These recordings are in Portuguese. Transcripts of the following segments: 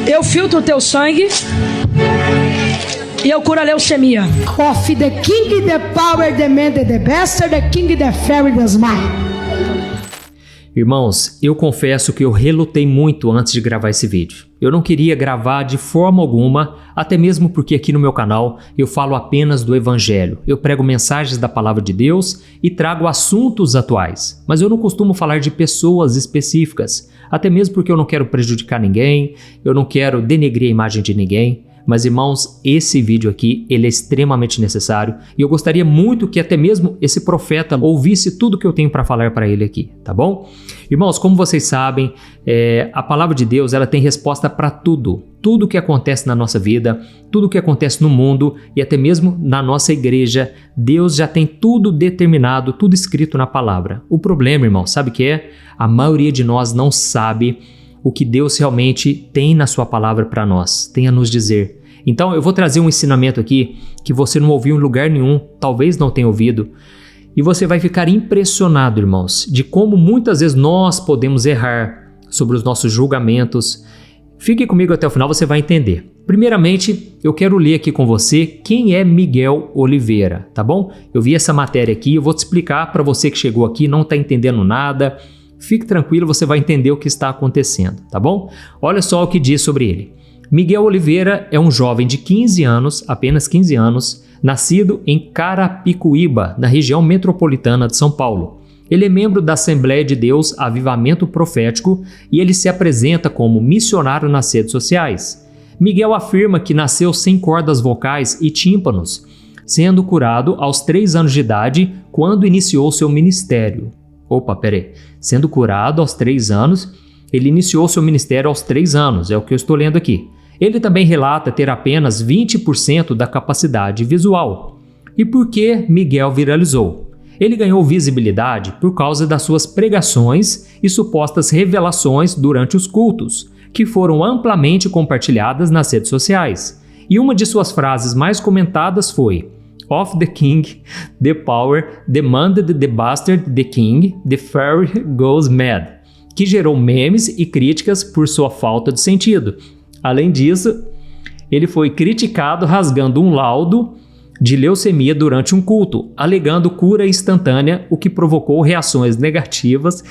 Eu filtro o teu sangue e eu curo a leucemia. Of the king, the power, the man, the bastard, the king, the fairy, the smile. Irmãos, eu confesso que eu relutei muito antes de gravar esse vídeo. Eu não queria gravar de forma alguma, até mesmo porque aqui no meu canal eu falo apenas do Evangelho. Eu prego mensagens da Palavra de Deus e trago assuntos atuais. Mas eu não costumo falar de pessoas específicas, até mesmo porque eu não quero prejudicar ninguém, eu não quero denegrir a imagem de ninguém. Mas, irmãos, esse vídeo aqui, ele é extremamente necessário e eu gostaria muito que até mesmo esse profeta ouvisse tudo que eu tenho para falar para ele aqui, tá bom? Irmãos, como vocês sabem, a palavra de Deus, ela tem resposta para tudo. Tudo que acontece na nossa vida, tudo que acontece no mundo e até mesmo na nossa igreja, Deus já tem tudo determinado, tudo escrito na palavra. O problema, irmão, sabe o que é? A maioria de nós não sabe o que Deus realmente tem na sua palavra para nós, tem a nos dizer. Então eu vou trazer um ensinamento aqui que você não ouviu em lugar nenhum, talvez não tenha ouvido, e você vai ficar impressionado, irmãos, de como muitas vezes nós podemos errar sobre os nossos julgamentos. Fique comigo até o final, você vai entender. Primeiramente, eu quero ler aqui com você quem é Miguel Oliveira, tá bom? Eu vi essa matéria aqui, eu vou te explicar para você que chegou aqui, não está entendendo nada. Fique tranquilo, você vai entender o que está acontecendo, tá bom? Olha só o que diz sobre ele. Miguel Oliveira é um jovem de 15 anos, apenas 15 anos, nascido em Carapicuíba, na região metropolitana de São Paulo. Ele é membro da Assembleia de Deus Avivamento Profético e ele se apresenta como missionário nas redes sociais. Miguel afirma que nasceu sem cordas vocais e tímpanos, sendo curado aos 3 anos de idade quando iniciou seu ministério. Sendo curado aos 3 anos, ele iniciou seu ministério aos 3 anos, é o que eu estou lendo aqui. Ele também relata ter apenas 20% da capacidade visual. E por que Miguel viralizou? Ele ganhou visibilidade por causa das suas pregações e supostas revelações durante os cultos, que foram amplamente compartilhadas nas redes sociais. E uma de suas frases mais comentadas foi: Of the king, the power, demanded the bastard, the king, the fairy goes mad, que gerou memes e críticas por sua falta de sentido. Além disso, ele foi criticado rasgando um laudo de leucemia durante um culto, alegando cura instantânea, o que provocou reações negativas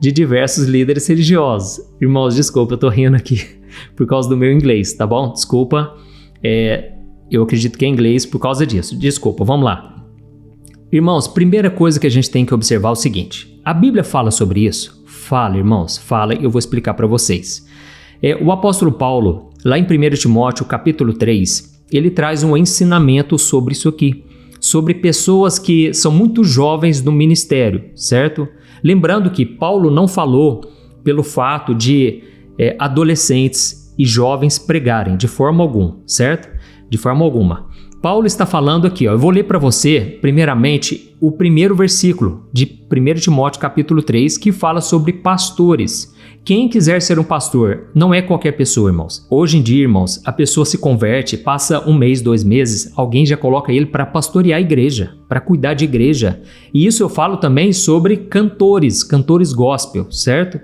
de diversos líderes religiosos. Irmãos, desculpa, eu tô rindo aqui por causa do meu inglês, tá bom? Desculpa, eu acredito que é inglês por causa disso. Desculpa, vamos lá. Irmãos, primeira coisa que a gente tem que observar é o seguinte. A Bíblia fala sobre isso? Fala, irmãos, fala e eu vou explicar para vocês. O apóstolo Paulo, lá em 1 Timóteo, capítulo 3, ele traz um ensinamento sobre isso aqui. Sobre pessoas que são muito jovens no ministério, certo? Lembrando que Paulo não falou pelo fato de adolescentes e jovens pregarem de forma alguma, certo? De forma alguma. Paulo está falando aqui, eu vou ler para você, primeiramente, o primeiro versículo de 1 Timóteo capítulo 3, que fala sobre pastores. Quem quiser ser um pastor não é qualquer pessoa, irmãos. Hoje em dia, irmãos, a pessoa se converte, passa 1 mês, 2 meses, alguém já coloca ele para pastorear a igreja, para cuidar de igreja. E isso eu falo também sobre cantores gospel, certo?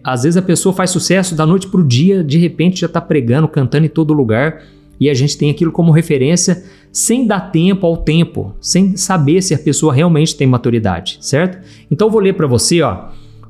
Às vezes a pessoa faz sucesso da noite para o dia, de repente já está pregando, cantando em todo lugar. E a gente tem aquilo como referência sem dar tempo ao tempo, sem saber se a pessoa realmente tem maturidade, certo? Então eu vou ler para você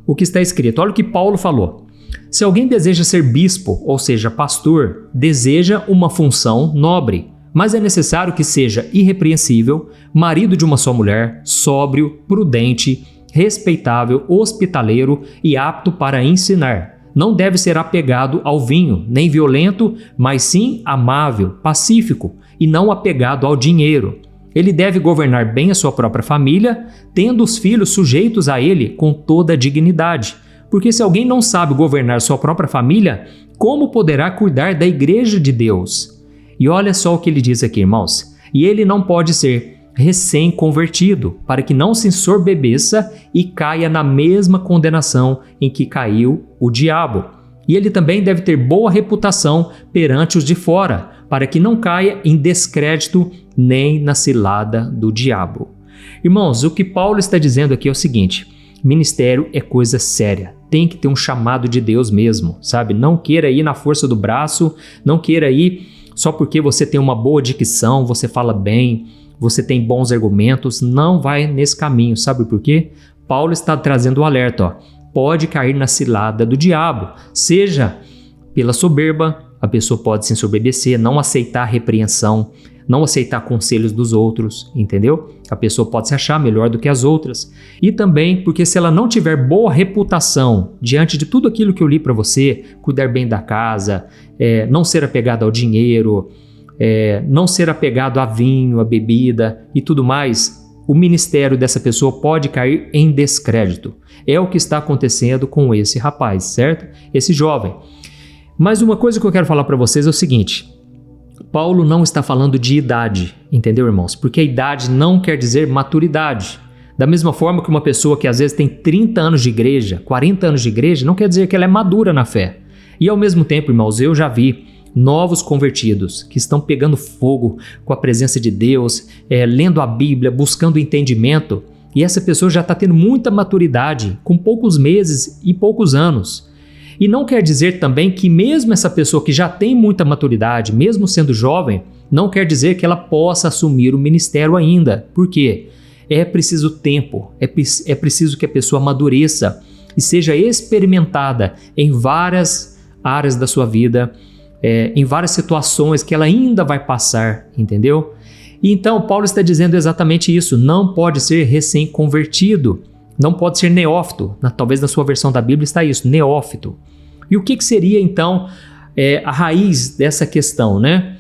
o que está escrito. Olha o que Paulo falou. Se alguém deseja ser bispo, ou seja, pastor, deseja uma função nobre, mas é necessário que seja irrepreensível, marido de uma só mulher, sóbrio, prudente, respeitável, hospitaleiro e apto para ensinar. Não deve ser apegado ao vinho, nem violento, mas sim amável, pacífico e não apegado ao dinheiro. Ele deve governar bem a sua própria família, tendo os filhos sujeitos a ele com toda a dignidade. Porque se alguém não sabe governar sua própria família, como poderá cuidar da igreja de Deus? E olha só o que ele diz aqui, irmãos. E ele não pode ser recém-convertido, para que não se ensorbebeça e caia na mesma condenação em que caiu o diabo. E ele também deve ter boa reputação perante os de fora, para que não caia em descrédito nem na cilada do diabo. Irmãos, o que Paulo está dizendo aqui é o seguinte: ministério é coisa séria, tem que ter um chamado de Deus mesmo, sabe? Não queira ir na força do braço, não queira ir só porque você tem uma boa dicção, você fala bem, você tem bons argumentos, não vai nesse caminho, sabe por quê? Paulo está trazendo o alerta, ó. Pode cair na cilada do diabo, seja pela soberba, a pessoa pode se ensoberbecer, não aceitar repreensão, não aceitar conselhos dos outros, entendeu? A pessoa pode se achar melhor do que as outras. E também porque se ela não tiver boa reputação diante de tudo aquilo que eu li para você, cuidar bem da casa, não ser apegado ao dinheiro, não ser apegado a vinho, a bebida e tudo mais, o ministério dessa pessoa pode cair em descrédito. É o que está acontecendo com esse rapaz, certo? Esse jovem. Mas uma coisa que eu quero falar para vocês é o seguinte: Paulo não está falando de idade, entendeu, irmãos? Porque a idade não quer dizer maturidade. Da mesma forma que uma pessoa que às vezes tem 30 anos de igreja, 40 anos de igreja, não quer dizer que ela é madura na fé. E ao mesmo tempo, irmãos, eu já vi novos convertidos que estão pegando fogo com a presença de Deus, lendo a Bíblia, buscando entendimento, e essa pessoa já está tendo muita maturidade, com poucos meses e poucos anos. E não quer dizer também que mesmo essa pessoa que já tem muita maturidade, mesmo sendo jovem, não quer dizer que ela possa assumir o ministério ainda. Por quê? É preciso tempo, é preciso que a pessoa amadureça e seja experimentada em várias áreas da sua vida, em várias situações que ela ainda vai passar, entendeu? E então Paulo está dizendo exatamente isso: não pode ser recém-convertido, não pode ser neófito. Talvez na sua versão da Bíblia está isso, neófito. E o que seria então a raiz dessa questão, né?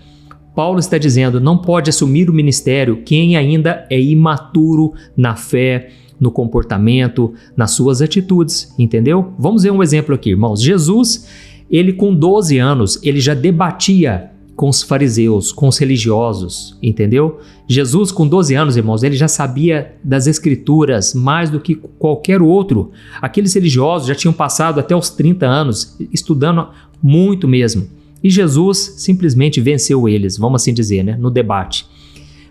Paulo está dizendo: não pode assumir o ministério quem ainda é imaturo na fé, no comportamento, nas suas atitudes, entendeu? Vamos ver um exemplo aqui, irmãos. Jesus, ele com 12 anos, ele já debatia com os fariseus, com os religiosos, entendeu? Jesus com 12 anos, irmãos, ele já sabia das escrituras mais do que qualquer outro. Aqueles religiosos já tinham passado até os 30 anos, estudando muito mesmo. E Jesus simplesmente venceu eles, vamos assim dizer, né, no debate.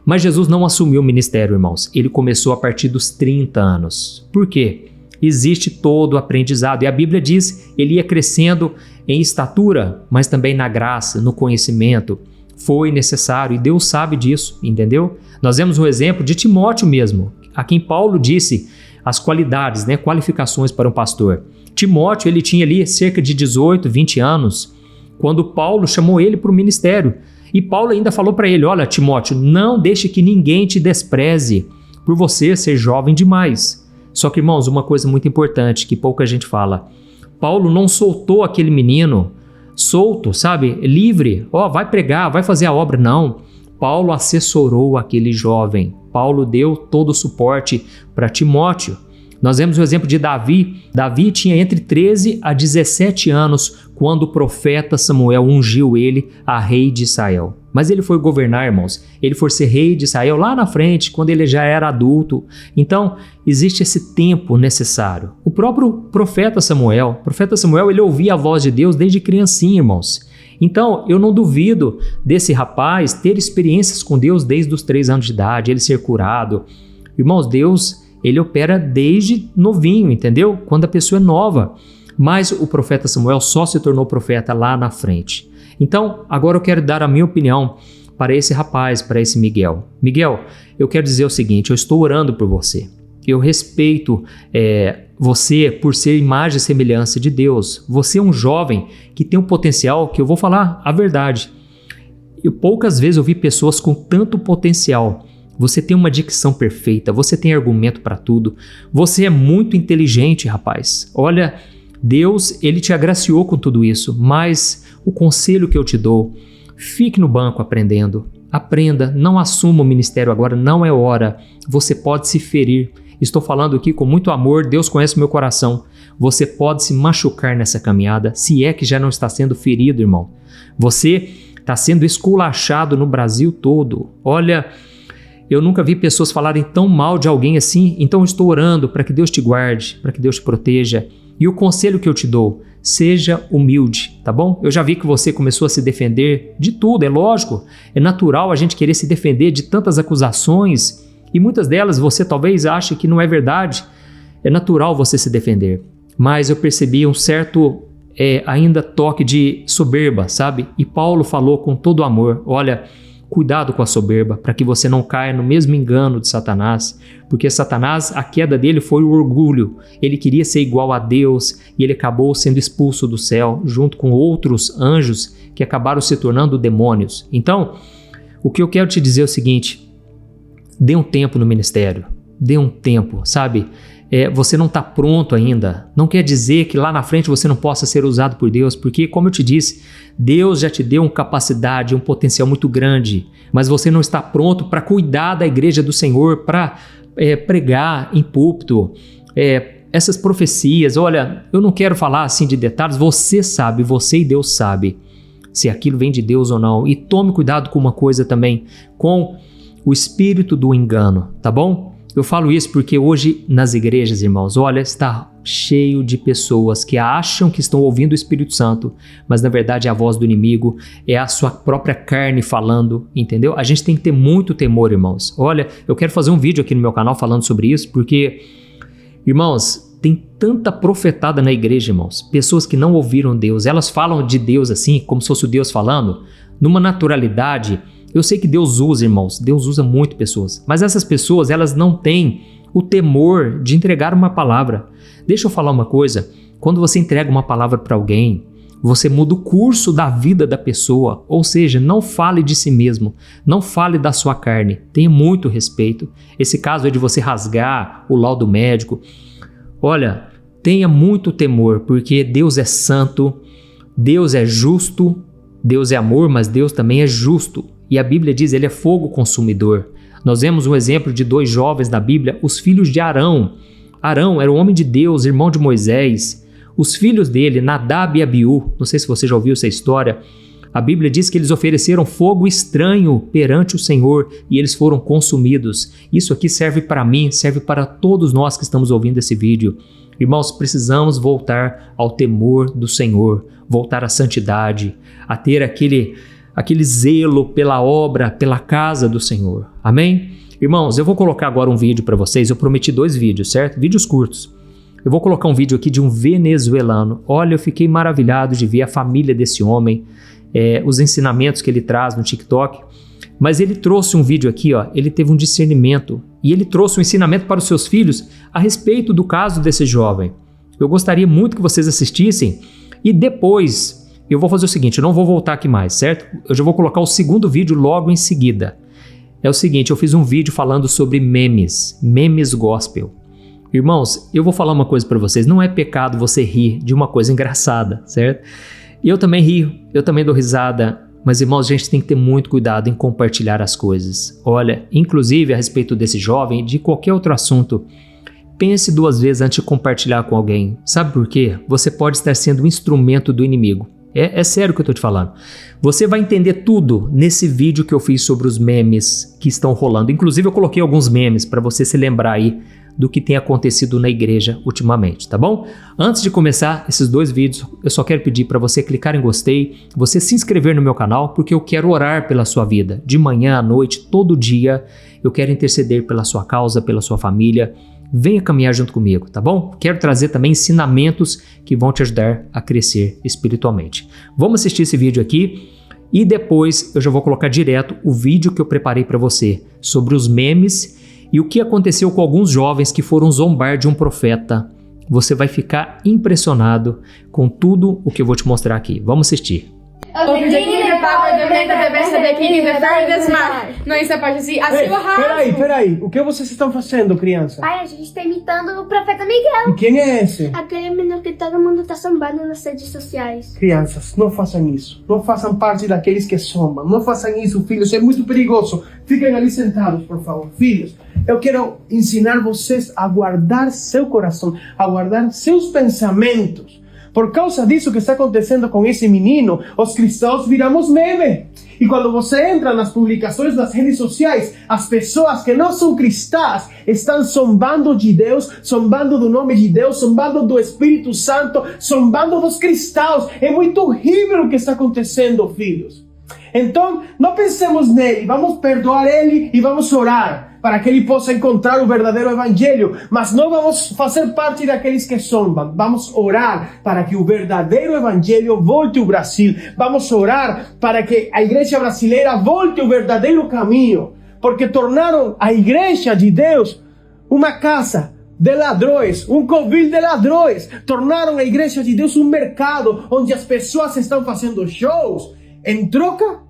Mas Jesus não assumiu o ministério, irmãos. Ele começou a partir dos 30 anos. Por quê? Existe todo o aprendizado. E a Bíblia diz, ele ia crescendo em estatura, mas também na graça, no conhecimento. Foi necessário e Deus sabe disso, entendeu? Nós vemos um exemplo de Timóteo mesmo, a quem Paulo disse as qualidades, né, qualificações para um pastor. Timóteo, ele tinha ali cerca de 18, 20 anos, quando Paulo chamou ele para o ministério. E Paulo ainda falou para ele: olha, Timóteo, não deixe que ninguém te despreze por você ser jovem demais. Só que, irmãos, uma coisa muito importante que pouca gente fala: Paulo não soltou aquele menino solto, sabe, livre, vai pregar, vai fazer a obra, não. Paulo assessorou aquele jovem. Paulo deu todo o suporte para Timóteo. Nós vemos o exemplo de Davi. Davi tinha entre 13 a 17 anos quando o profeta Samuel ungiu ele a rei de Israel. Mas ele foi governar, irmãos. Ele foi ser rei de Israel lá na frente, quando ele já era adulto. Então, existe esse tempo necessário. O próprio profeta Samuel, ele ouvia a voz de Deus desde criancinha, irmãos. Então, eu não duvido desse rapaz ter experiências com Deus desde os 3 anos de idade, ele ser curado. Irmãos, Deus, ele opera desde novinho, entendeu? Quando a pessoa é nova. Mas o profeta Samuel só se tornou profeta lá na frente. Então, agora eu quero dar a minha opinião para esse rapaz, para esse Miguel. Miguel, eu quero dizer o seguinte: eu estou orando por você. Eu respeito você por ser imagem e semelhança de Deus. Você é um jovem que tem um potencial que eu vou falar a verdade. Poucas vezes eu vi pessoas com tanto potencial. Você tem uma dicção perfeita, você tem argumento para tudo. Você é muito inteligente, rapaz. Olha, Deus, ele te agraciou com tudo isso, mas o conselho que eu te dou: fique no banco aprendendo. Aprenda, não assuma o ministério agora, não é hora. Você pode se ferir. Estou falando aqui com muito amor, Deus conhece o meu coração. Você pode se machucar nessa caminhada, se é que já não está sendo ferido, irmão. Você está sendo esculachado no Brasil todo. Olha, eu nunca vi pessoas falarem tão mal de alguém assim, então eu estou orando para que Deus te guarde, para que Deus te proteja. E o conselho que eu te dou: seja humilde, tá bom? Eu já vi que você começou a se defender de tudo, é lógico, é natural a gente querer se defender de tantas acusações, e muitas delas você talvez ache que não é verdade. É natural você se defender, mas eu percebi um certo ainda toque de soberba, sabe? E Paulo falou com todo amor, olha, cuidado com a soberba, para que você não caia no mesmo engano de Satanás, porque Satanás, a queda dele foi o orgulho, ele queria ser igual a Deus e ele acabou sendo expulso do céu, junto com outros anjos que acabaram se tornando demônios. Então, o que eu quero te dizer é o seguinte, dê um tempo no ministério, dê um tempo, sabe? Você não está pronto ainda, não quer dizer que lá na frente você não possa ser usado por Deus, porque como eu te disse, Deus já te deu uma capacidade, um potencial muito grande, mas você não está pronto para cuidar da igreja do Senhor, para pregar em púlpito, essas profecias. Olha, eu não quero falar assim de detalhes, você sabe, você e Deus sabe se aquilo vem de Deus ou não, e tome cuidado com uma coisa também, com o espírito do engano, tá bom? Eu falo isso porque hoje nas igrejas, irmãos, olha, está cheio de pessoas que acham que estão ouvindo o Espírito Santo, mas na verdade é a voz do inimigo, é a sua própria carne falando, entendeu? A gente tem que ter muito temor, irmãos. Olha, eu quero fazer um vídeo aqui no meu canal falando sobre isso, porque, irmãos, tem tanta profetada na igreja, irmãos, pessoas que não ouviram Deus, elas falam de Deus assim, como se fosse o Deus falando, numa naturalidade. Eu sei que Deus usa, irmãos, Deus usa muito pessoas, mas essas pessoas, elas não têm o temor de entregar uma palavra. Deixa eu falar uma coisa, quando você entrega uma palavra para alguém, você muda o curso da vida da pessoa, ou seja, não fale de si mesmo, não fale da sua carne, tenha muito respeito. Esse caso é de você rasgar o laudo médico. Olha, tenha muito temor, porque Deus é santo, Deus é justo, Deus é amor, mas Deus também é justo. E a Bíblia diz, ele é fogo consumidor. Nós vemos um exemplo de 2 jovens da Bíblia, os filhos de Arão. Arão era um homem de Deus, irmão de Moisés. Os filhos dele, Nadab e Abiú, não sei se você já ouviu essa história, a Bíblia diz que eles ofereceram fogo estranho perante o Senhor e eles foram consumidos. Isso aqui serve para mim, serve para todos nós que estamos ouvindo esse vídeo. Irmãos, precisamos voltar ao temor do Senhor, voltar à santidade, a ter aquele zelo pela obra, pela casa do Senhor. Amém? Irmãos, eu vou colocar agora um vídeo para vocês. Eu prometi 2 vídeos, certo? Vídeos curtos. Eu vou colocar um vídeo aqui de um venezuelano. Olha, eu fiquei maravilhado de ver a família desse homem, os ensinamentos que ele traz no TikTok. Mas ele trouxe um vídeo aqui, ó, ele teve um discernimento e ele trouxe um ensinamento para os seus filhos a respeito do caso desse jovem. Eu gostaria muito que vocês assistissem e depois eu vou fazer o seguinte, eu não vou voltar aqui mais, certo? Eu já vou colocar o segundo vídeo logo em seguida. É o seguinte, eu fiz um vídeo falando sobre memes gospel. Irmãos, eu vou falar uma coisa para vocês, não é pecado você rir de uma coisa engraçada, certo? Eu também rio, eu também dou risada, mas irmãos, a gente tem que ter muito cuidado em compartilhar as coisas. Olha, inclusive a respeito desse jovem e de qualquer outro assunto, pense 2 vezes antes de compartilhar com alguém. Sabe por quê? Você pode estar sendo um instrumento do inimigo. É sério o que eu estou te falando. Você vai entender tudo nesse vídeo que eu fiz sobre os memes que estão rolando. Inclusive eu coloquei alguns memes para você se lembrar aí do que tem acontecido na igreja ultimamente, tá bom? Antes de começar esses 2 vídeos, eu só quero pedir para você clicar em gostei, você se inscrever no meu canal, porque eu quero orar pela sua vida. De manhã à noite, todo dia, eu quero interceder pela sua causa, pela sua família. Venha caminhar junto comigo, tá bom? Quero trazer também ensinamentos que vão te ajudar a crescer espiritualmente. Vamos assistir esse vídeo aqui e depois eu já vou colocar direto o vídeo que eu preparei para você sobre os memes e o que aconteceu com alguns jovens que foram zombar de um profeta. Você vai ficar impressionado com tudo o que eu vou te mostrar aqui. Vamos assistir. Peraí, o que vocês estão fazendo, criança? Pai, a gente está imitando o profeta Miguel. E quem é esse? Aquele menino que todo mundo está zombando nas redes sociais. Crianças, não façam isso. Não façam parte daqueles que zombam. Não façam isso, filhos. É muito perigoso. Fiquem ali sentados, por favor. Filhos, eu quero ensinar vocês a guardar seu coração, a guardar seus pensamentos. Por causa disso que está acontecendo com esse menino, os cristãos viramos meme. E quando você entra nas publicações das redes sociais, as pessoas que não são cristãs estão zombando de Deus, zombando do nome de Deus, zombando do Espírito Santo, zombando dos cristãos. É muito horrível o que está acontecendo, filhos. Então, não pensemos nele, vamos perdoar ele e vamos orar. para que ele possa encontrar o verdadeiro evangelho. Mas não vamos fazer parte daqueles que zombam. Vamos orar para que o verdadeiro evangelho volte ao Brasil. Vamos orar para que a igreja brasileira volte ao verdadeiro caminho. Porque tornaram a igreja de Deus uma casa de ladrões, um covil de ladrões. Tornaram a igreja de Deus um mercado onde as pessoas estão fazendo shows em troca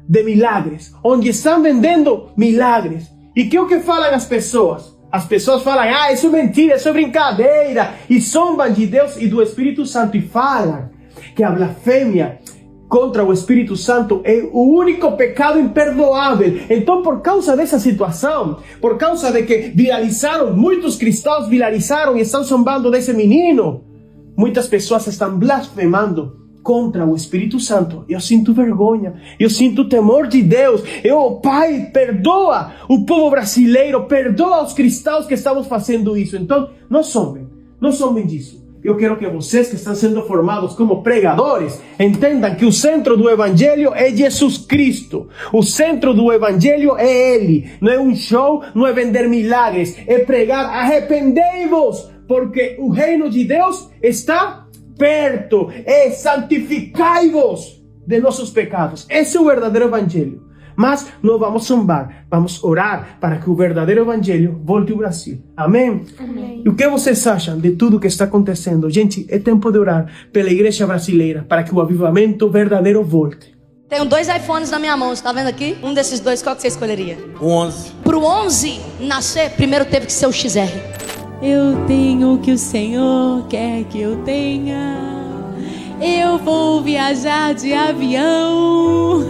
de milagres, onde estão vendendo milagres. E que é o que falam as pessoas? As pessoas falam, isso é mentira, isso é brincadeira, e zombam de Deus e do Espírito Santo, e falam que a blasfêmia contra o Espírito Santo é o único pecado imperdoável. Então, por causa dessa situação, por causa de que viralizaram, muitos cristãos viralizaram e estão zombando desse menino, muitas pessoas estão blasfemando contra o Espírito Santo. Eu sinto vergonha, eu sinto o temor de Deus. Pai, perdoa o povo brasileiro, perdoa os cristãos que estamos fazendo isso. Então, não zombem disso. Eu quero que vocês que estão sendo formados como pregadores entendam que o centro do Evangelho é Jesus Cristo. O centro do Evangelho é Ele. Não é um show, não é vender milagres, é pregar: arrependei-vos, porque o reino de Deus está perto. Santificai-vos de nossos pecados. Esse é o verdadeiro Evangelho. Mas não vamos zombar, vamos orar para que o verdadeiro evangelho volte ao Brasil. Amém? Amém. E o que vocês acham de tudo que está acontecendo? Gente, é tempo de orar pela igreja brasileira para que o avivamento verdadeiro volte. Tenho 2 iPhones na minha mão, você tá vendo aqui? Um desses 2, qual que você escolheria? O 11. Pro 11 nascer, primeiro teve que ser o XR. Eu tenho o que o Senhor quer que eu tenha. Eu vou viajar de avião.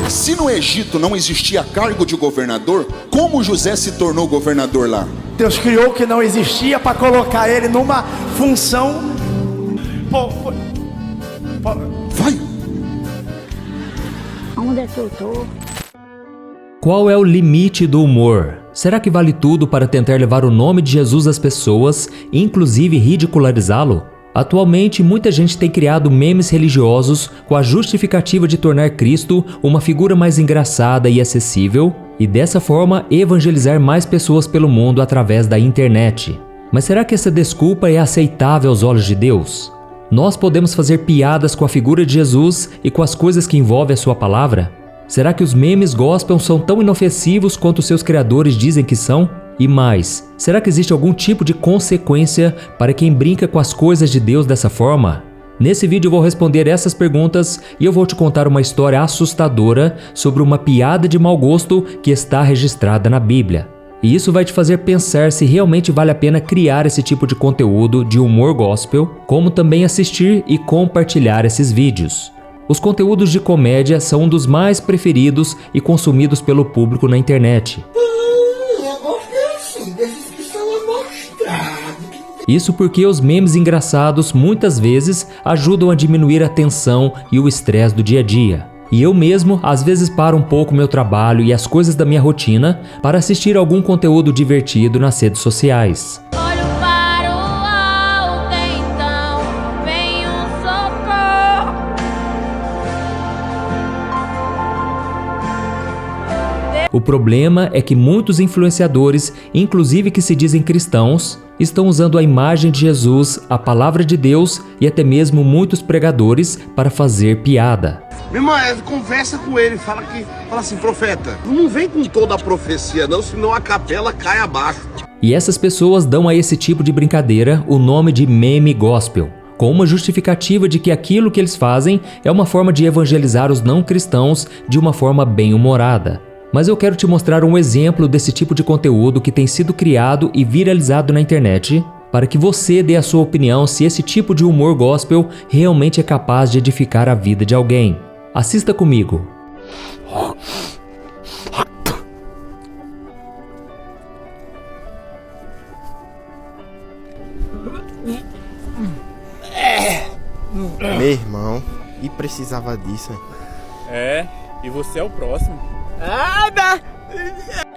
Se no Egito não existia cargo de governador, como José se tornou governador lá? Deus criou o que não existia para colocar ele numa função. Vai! Onde é que eu tô? Qual é o limite do humor? Será que vale tudo para tentar levar o nome de Jesus às pessoas, inclusive ridicularizá-lo? Atualmente, muita gente tem criado memes religiosos com a justificativa de tornar Cristo uma figura mais engraçada e acessível, e dessa forma evangelizar mais pessoas pelo mundo através da internet. Mas será que essa desculpa é aceitável aos olhos de Deus? Nós podemos fazer piadas com a figura de Jesus e com as coisas que envolvem a sua palavra? Será que os memes gospel são tão inofensivos quanto seus criadores dizem que são? E mais, será que existe algum tipo de consequência para quem brinca com as coisas de Deus dessa forma? Nesse vídeo eu vou responder essas perguntas e eu vou te contar uma história assustadora sobre uma piada de mau gosto que está registrada na Bíblia. E isso vai te fazer pensar se realmente vale a pena criar esse tipo de conteúdo de humor gospel, como também assistir e compartilhar esses vídeos. Os conteúdos de comédia são um dos mais preferidos e consumidos pelo público na internet. Isso porque os memes engraçados muitas vezes ajudam a diminuir a tensão e o estresse do dia a dia. E eu mesmo, às vezes, paro um pouco meu trabalho e as coisas da minha rotina para assistir algum conteúdo divertido nas redes sociais. Olho para o alto, então vem um socorro. O problema é que muitos influenciadores, inclusive que se dizem cristãos, estão usando a imagem de Jesus, a palavra de Deus e até mesmo muitos pregadores para fazer piada. Meu irmão, conversa com ele, fala assim, profeta, não vem com toda a profecia não, senão a capela cai abaixo. E essas pessoas dão a esse tipo de brincadeira o nome de meme gospel, com uma justificativa de que aquilo que eles fazem é uma forma de evangelizar os não cristãos de uma forma bem humorada. Mas eu quero te mostrar um exemplo desse tipo de conteúdo que tem sido criado e viralizado na internet, para que você dê a sua opinião se esse tipo de humor gospel realmente é capaz de edificar a vida de alguém. Assista comigo. Meu irmão, e precisava disso. É, e você é o próximo.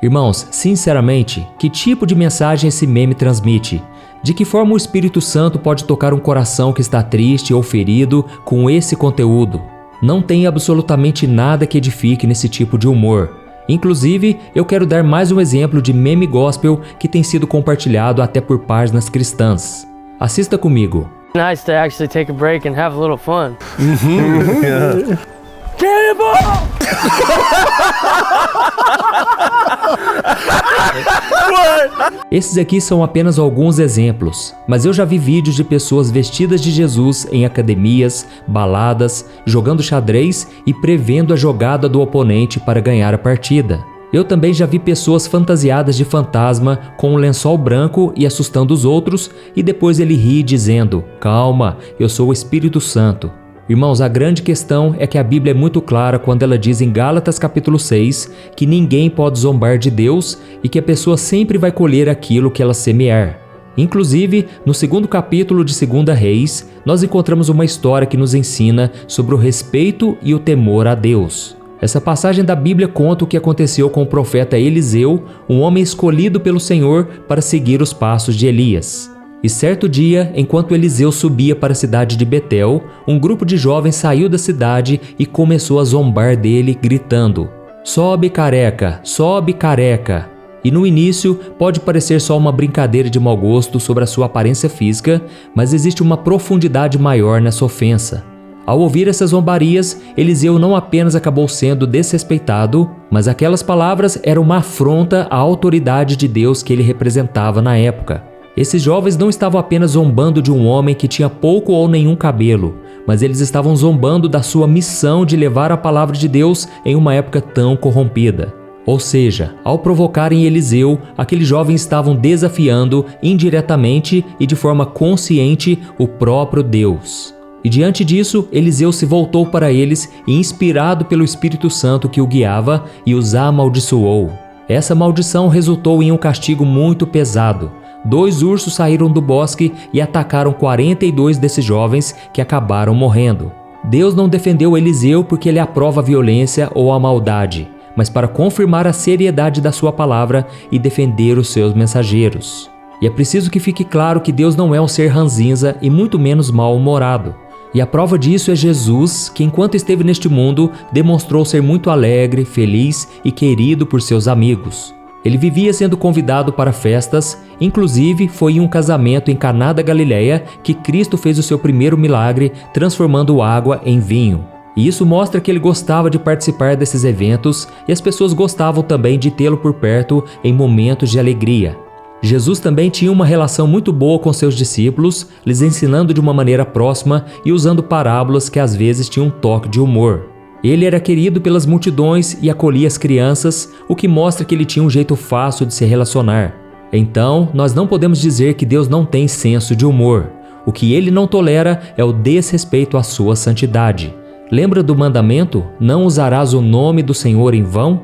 Irmãos, sinceramente, que tipo de mensagem esse meme transmite? De que forma o Espírito Santo pode tocar um coração que está triste ou ferido com esse conteúdo? Não tem absolutamente nada que edifique nesse tipo de humor. Inclusive, eu quero dar mais um exemplo de meme gospel que tem sido compartilhado até por páginas cristãs. Assista comigo. Nice to actually take a break and have a little fun. Cannonball! Esses aqui são apenas alguns exemplos, mas eu já vi vídeos de pessoas vestidas de Jesus em academias, baladas, jogando xadrez e prevendo a jogada do oponente para ganhar a partida. Eu também já vi pessoas fantasiadas de fantasma com um lençol branco e assustando os outros, e depois ele ri dizendo: "Calma, eu sou o Espírito Santo." Irmãos, a grande questão é que a Bíblia é muito clara quando ela diz em Gálatas capítulo 6 que ninguém pode zombar de Deus e que a pessoa sempre vai colher aquilo que ela semear. Inclusive, no segundo capítulo de 2 Reis, nós encontramos uma história que nos ensina sobre o respeito e o temor a Deus. Essa passagem da Bíblia conta o que aconteceu com o profeta Eliseu, um homem escolhido pelo Senhor para seguir os passos de Elias. E certo dia, enquanto Eliseu subia para a cidade de Betel, um grupo de jovens saiu da cidade e começou a zombar dele, gritando: "Sobe, careca! Sobe, careca!" E no início pode parecer só uma brincadeira de mau gosto sobre a sua aparência física, mas existe uma profundidade maior nessa ofensa. Ao ouvir essas zombarias, Eliseu não apenas acabou sendo desrespeitado, mas aquelas palavras eram uma afronta à autoridade de Deus que ele representava na época. Esses jovens não estavam apenas zombando de um homem que tinha pouco ou nenhum cabelo, mas eles estavam zombando da sua missão de levar a palavra de Deus em uma época tão corrompida. Ou seja, ao provocarem Eliseu, aqueles jovens estavam desafiando indiretamente e de forma consciente o próprio Deus. E diante disso, Eliseu se voltou para eles e, inspirado pelo Espírito Santo que o guiava, e os amaldiçoou. Essa maldição resultou em um castigo muito pesado. 2 ursos saíram do bosque e atacaram 42 desses jovens, que acabaram morrendo. Deus não defendeu Eliseu porque ele aprova a violência ou a maldade, mas para confirmar a seriedade da sua palavra e defender os seus mensageiros. E é preciso que fique claro que Deus não é um ser ranzinza e muito menos mal-humorado. E a prova disso é Jesus, que enquanto esteve neste mundo, demonstrou ser muito alegre, feliz e querido por seus amigos. Ele vivia sendo convidado para festas, inclusive foi em um casamento em Caná da Galileia que Cristo fez o seu primeiro milagre, transformando água em vinho. E isso mostra que ele gostava de participar desses eventos e as pessoas gostavam também de tê-lo por perto em momentos de alegria. Jesus também tinha uma relação muito boa com seus discípulos, lhes ensinando de uma maneira próxima e usando parábolas que às vezes tinham um toque de humor. Ele era querido pelas multidões e acolhia as crianças, o que mostra que ele tinha um jeito fácil de se relacionar. Então, nós não podemos dizer que Deus não tem senso de humor. O que ele não tolera é o desrespeito à sua santidade. Lembra do mandamento? Não usarás o nome do Senhor em vão?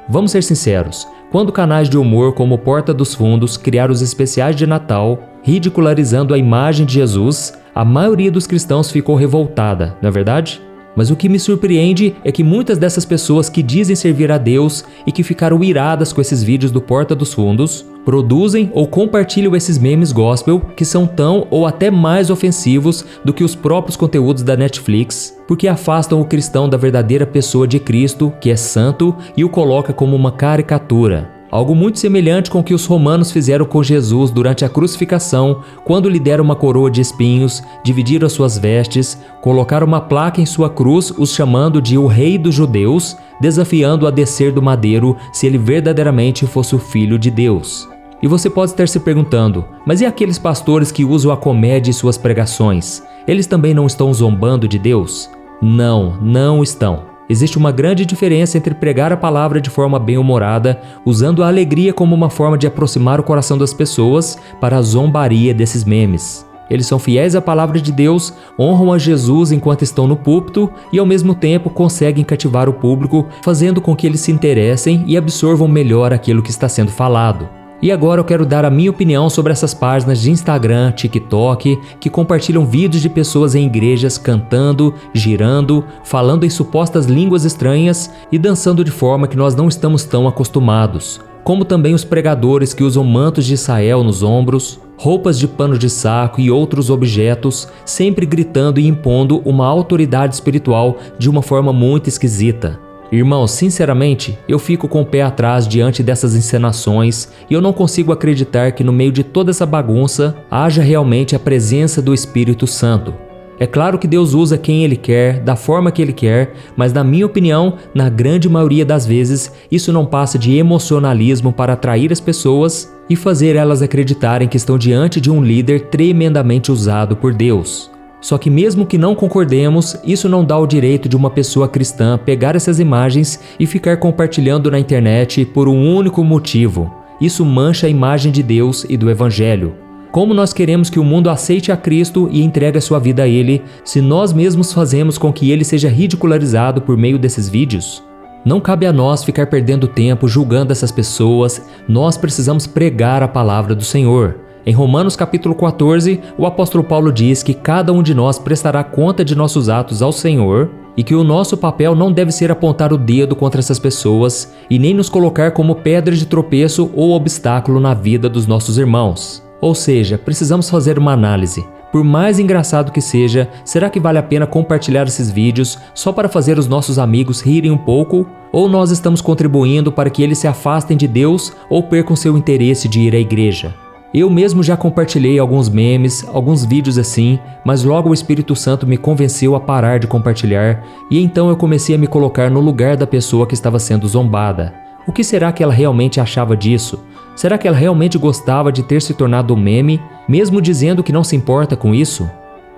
Vamos ser sinceros. Quando canais de humor como Porta dos Fundos criaram os especiais de Natal, ridicularizando a imagem de Jesus, a maioria dos cristãos ficou revoltada, não é verdade? Mas o que me surpreende é que muitas dessas pessoas que dizem servir a Deus e que ficaram iradas com esses vídeos do Porta dos Fundos, produzem ou compartilham esses memes gospel que são tão ou até mais ofensivos do que os próprios conteúdos da Netflix, porque afastam o cristão da verdadeira pessoa de Cristo, que é santo, e o coloca como uma caricatura. Algo muito semelhante com o que os romanos fizeram com Jesus durante a crucificação, quando lhe deram uma coroa de espinhos, dividiram as suas vestes, colocaram uma placa em sua cruz, os chamando de o Rei dos Judeus, desafiando a descer do madeiro se ele verdadeiramente fosse o Filho de Deus. E você pode estar se perguntando, mas e aqueles pastores que usam a comédia em suas pregações? Eles também não estão zombando de Deus? Não, não estão. Existe uma grande diferença entre pregar a palavra de forma bem-humorada, usando a alegria como uma forma de aproximar o coração das pessoas, para a zombaria desses memes. Eles são fiéis à palavra de Deus, honram a Jesus enquanto estão no púlpito e ao mesmo tempo conseguem cativar o público, fazendo com que eles se interessem e absorvam melhor aquilo que está sendo falado. E agora eu quero dar a minha opinião sobre essas páginas de Instagram, TikTok, que compartilham vídeos de pessoas em igrejas cantando, girando, falando em supostas línguas estranhas e dançando de forma que nós não estamos tão acostumados. Como também os pregadores que usam mantos de Israel nos ombros, roupas de pano de saco e outros objetos, sempre gritando e impondo uma autoridade espiritual de uma forma muito esquisita. Irmãos, sinceramente, eu fico com o pé atrás diante dessas encenações e eu não consigo acreditar que no meio de toda essa bagunça haja realmente a presença do Espírito Santo. É claro que Deus usa quem Ele quer, da forma que Ele quer, mas na minha opinião, na grande maioria das vezes, isso não passa de emocionalismo para atrair as pessoas e fazer elas acreditarem que estão diante de um líder tremendamente usado por Deus. Só que mesmo que não concordemos, isso não dá o direito de uma pessoa cristã pegar essas imagens e ficar compartilhando na internet por um único motivo. Isso mancha a imagem de Deus e do Evangelho. Como nós queremos que o mundo aceite a Cristo e entregue a sua vida a Ele, se nós mesmos fazemos com que Ele seja ridicularizado por meio desses vídeos? Não cabe a nós ficar perdendo tempo julgando essas pessoas, nós precisamos pregar a palavra do Senhor. Em Romanos capítulo 14, o apóstolo Paulo diz que cada um de nós prestará conta de nossos atos ao Senhor e que o nosso papel não deve ser apontar o dedo contra essas pessoas e nem nos colocar como pedra de tropeço ou obstáculo na vida dos nossos irmãos. Ou seja, precisamos fazer uma análise. Por mais engraçado que seja, será que vale a pena compartilhar esses vídeos só para fazer os nossos amigos rirem um pouco? Ou nós estamos contribuindo para que eles se afastem de Deus ou percam seu interesse de ir à igreja? Eu mesmo já compartilhei alguns memes, alguns vídeos assim, mas logo o Espírito Santo me convenceu a parar de compartilhar e então eu comecei a me colocar no lugar da pessoa que estava sendo zombada. O que será que ela realmente achava disso? Será que ela realmente gostava de ter se tornado um meme, mesmo dizendo que não se importa com isso?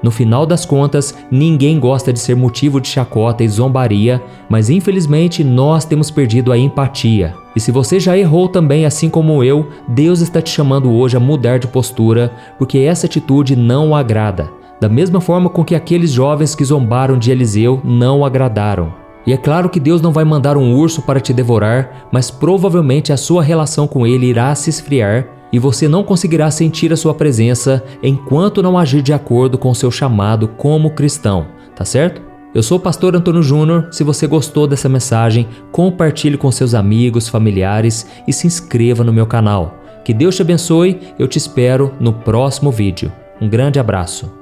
No final das contas, ninguém gosta de ser motivo de chacota e zombaria, mas infelizmente nós temos perdido a empatia. E se você já errou também assim como eu, Deus está te chamando hoje a mudar de postura, porque essa atitude não o agrada. Da mesma forma com que aqueles jovens que zombaram de Eliseu não o agradaram. E é claro que Deus não vai mandar um urso para te devorar, mas provavelmente a sua relação com ele irá se esfriar e você não conseguirá sentir a sua presença enquanto não agir de acordo com o seu chamado como cristão, tá certo? Eu sou o pastor Antônio Júnior. Se você gostou dessa mensagem, compartilhe com seus amigos, familiares e se inscreva no meu canal. Que Deus te abençoe, eu te espero no próximo vídeo. Um grande abraço.